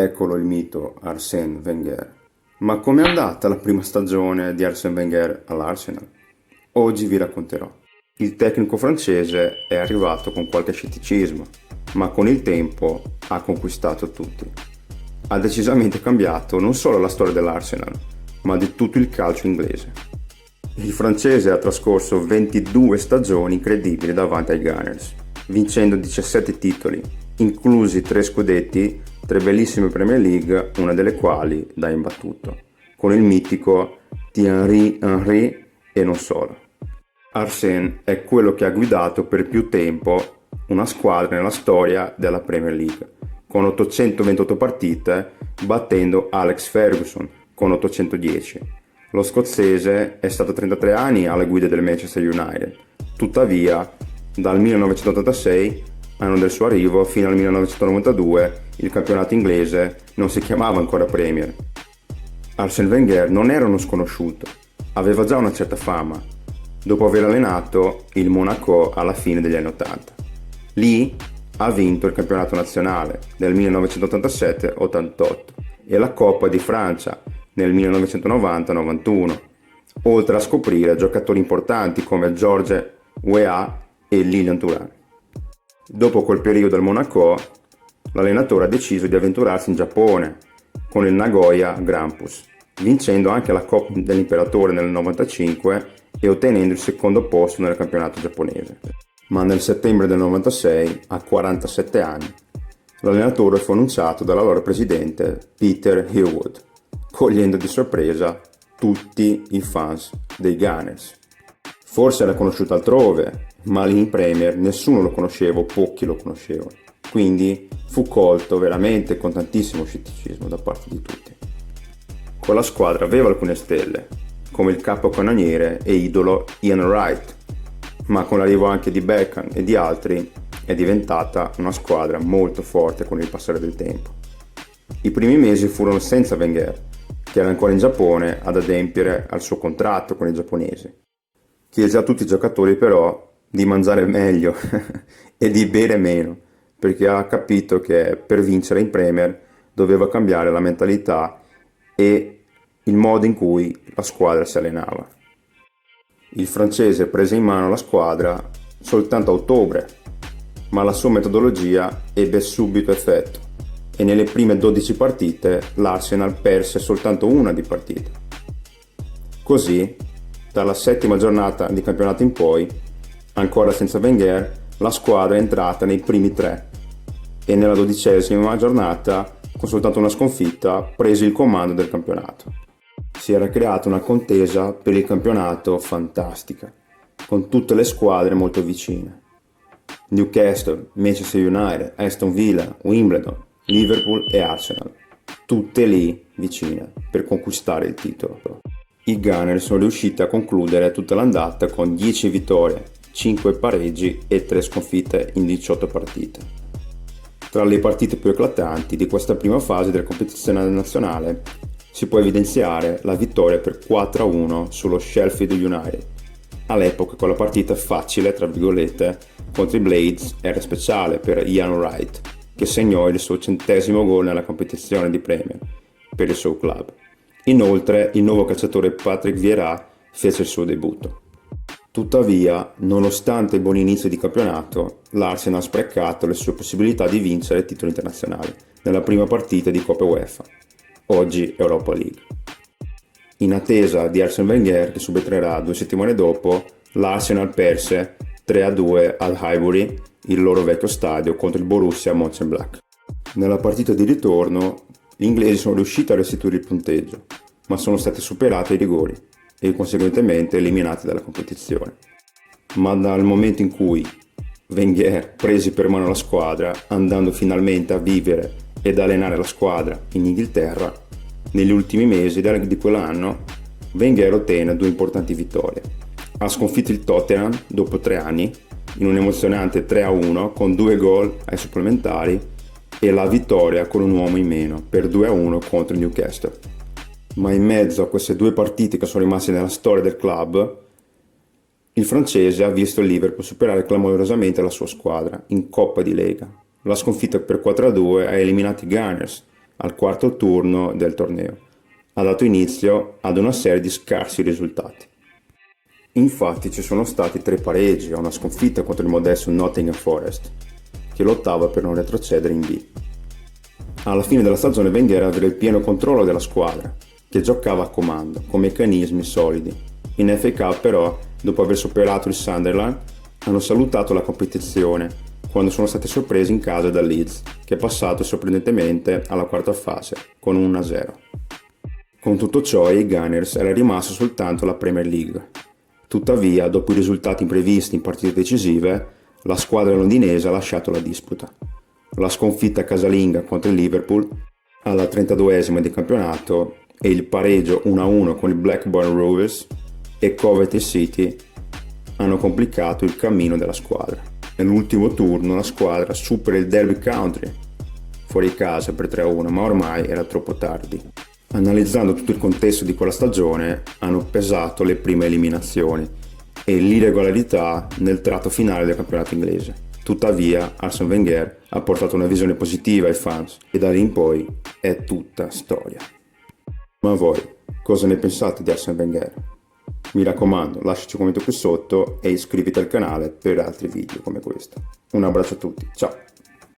Eccolo il mito Arsène Wenger. Ma com'è andata la prima stagione di Arsène Wenger all'Arsenal? Oggi vi racconterò. Il tecnico francese è arrivato con qualche scetticismo, ma con il tempo ha conquistato tutti. Ha decisamente cambiato non solo la storia dell'Arsenal, ma di tutto il calcio inglese. Il francese ha trascorso 22 stagioni incredibili davanti ai Gunners, vincendo 17 titoli, inclusi 3 scudetti, 3 bellissime Premier League, una delle quali da imbattuto, con il mitico Thierry Henry e non solo. Arsène è quello che ha guidato per più tempo una squadra nella storia della Premier League, con 828 partite, battendo Alex Ferguson con 810. Lo scozzese è stato 33 anni alla guida del Manchester United, tuttavia dal 1986, anno del suo arrivo, fino al 1992 il campionato inglese non si chiamava ancora Premier. Arsène Wenger non era uno sconosciuto, aveva già una certa fama, dopo aver allenato il Monaco alla fine degli anni 80. Lì ha vinto il campionato nazionale nel 1987-88 e la Coppa di Francia nel 1990-91, oltre a scoprire giocatori importanti come Georges Weah e Lilian Thuram. Dopo quel periodo al Monaco, l'allenatore ha deciso di avventurarsi in Giappone con il Nagoya Grampus, vincendo anche la Coppa dell'Imperatore nel 95 e ottenendo il secondo posto nel campionato giapponese. Ma nel settembre del 96, a 47 anni, l'allenatore fu annunciato dall'allora presidente Peter Herwood, cogliendo di sorpresa tutti i fans dei Gunners. Forse era conosciuto altrove, ma lì in Premier nessuno lo conosceva o pochi lo conoscevano, quindi fu colto veramente con tantissimo scetticismo da parte di tutti. Con la squadra aveva alcune stelle, come il capocannoniere e idolo Ian Wright, ma con l'arrivo anche di Beckham e di altri è diventata una squadra molto forte con il passare del tempo. I primi mesi furono senza Wenger, che era ancora in Giappone ad adempiere al suo contratto con i giapponesi. Chiese a tutti i giocatori però di mangiare meglio e di bere meno, perché ha capito che per vincere in Premier doveva cambiare la mentalità e il modo in cui la squadra si allenava. Il francese prese in mano la squadra soltanto a ottobre, ma la sua metodologia ebbe subito effetto e nelle prime 12 partite l'Arsenal perse soltanto una di partite. Così, dalla settima giornata di campionato in poi, ancora senza Wenger, la squadra è entrata nei primi 3 e nella 12ª giornata, con soltanto una sconfitta, prese il comando del campionato. Si era creata una contesa per il campionato fantastica, con tutte le squadre molto vicine. Newcastle, Manchester United, Aston Villa, Wimbledon, Liverpool e Arsenal, tutte lì vicine per conquistare il titolo. I Gunners sono riusciti a concludere tutta l'andata con 10 vittorie, 5 pareggi e 3 sconfitte in 18 partite. Tra le partite più eclatanti di questa prima fase della competizione nazionale si può evidenziare la vittoria per 4-1 sullo Sheffield United. All'epoca quella partita facile, tra virgolette, contro i Blades era speciale per Ian Wright, che segnò il suo 100° gol nella competizione di Premier per il suo club. Inoltre il nuovo calciatore Patrick Vieira fece il suo debutto. Tuttavia, nonostante il buon inizio di campionato, l'Arsenal ha sprecato le sue possibilità di vincere titoli internazionali nella prima partita di Coppa UEFA, oggi Europa League. In attesa di Arsène Wenger, che subentrerà 2 settimane dopo, l'Arsenal perse 3-2 al Highbury, il loro vecchio stadio, contro il Borussia Mönchengladbach. Nella partita di ritorno, gli inglesi sono riusciti a restituire il punteggio, ma sono stati superati ai rigori e conseguentemente eliminati dalla competizione. Ma dal momento in cui Wenger prese per mano la squadra, andando finalmente a vivere ed allenare la squadra in Inghilterra, negli ultimi mesi di quell'anno Wenger ottenne 2 importanti vittorie. Ha sconfitto il Tottenham dopo 3 anni in un emozionante 3-1 con 2 gol ai supplementari e la vittoria con un uomo in meno per 2-1 contro il Newcastle. Ma in mezzo a queste 2 partite che sono rimaste nella storia del club, il francese ha visto il Liverpool superare clamorosamente la sua squadra in Coppa di Lega. La sconfitta per 4-2 ha eliminato i Gunners al quarto turno del torneo. Ha dato inizio ad una serie di scarsi risultati. Infatti ci sono stati 3 pareggi e una sconfitta contro il modesto Nottingham Forest, che lottava per non retrocedere in B. Alla fine della stagione Wenger aveva il pieno controllo della squadra, che giocava a comando, con meccanismi solidi. In FA Cup però, dopo aver superato il Sunderland, hanno salutato la competizione quando sono stati sorpresi in casa da Leeds, che è passato sorprendentemente alla quarta fase, con un 1-0. Con tutto ciò ai Gunners era rimasta soltanto la Premier League. Tuttavia, dopo i risultati imprevisti in partite decisive, la squadra londinese ha lasciato la disputa. La sconfitta casalinga contro il Liverpool alla 32esima di campionato e il pareggio 1-1 con il Blackburn Rovers e Coventry City hanno complicato il cammino della squadra. Nell'ultimo turno la squadra supera il Derby County fuori casa per 3-1, ma ormai era troppo tardi. Analizzando tutto il contesto di quella stagione, hanno pesato le prime eliminazioni e l'irregolarità nel tratto finale del campionato inglese. Tuttavia, Arsene Wenger ha portato una visione positiva ai fans e da lì in poi è tutta storia. Ma voi, cosa ne pensate di Arsene Wenger? Mi raccomando, lasciaci un commento qui sotto e iscriviti al canale per altri video come questo. Un abbraccio a tutti, ciao!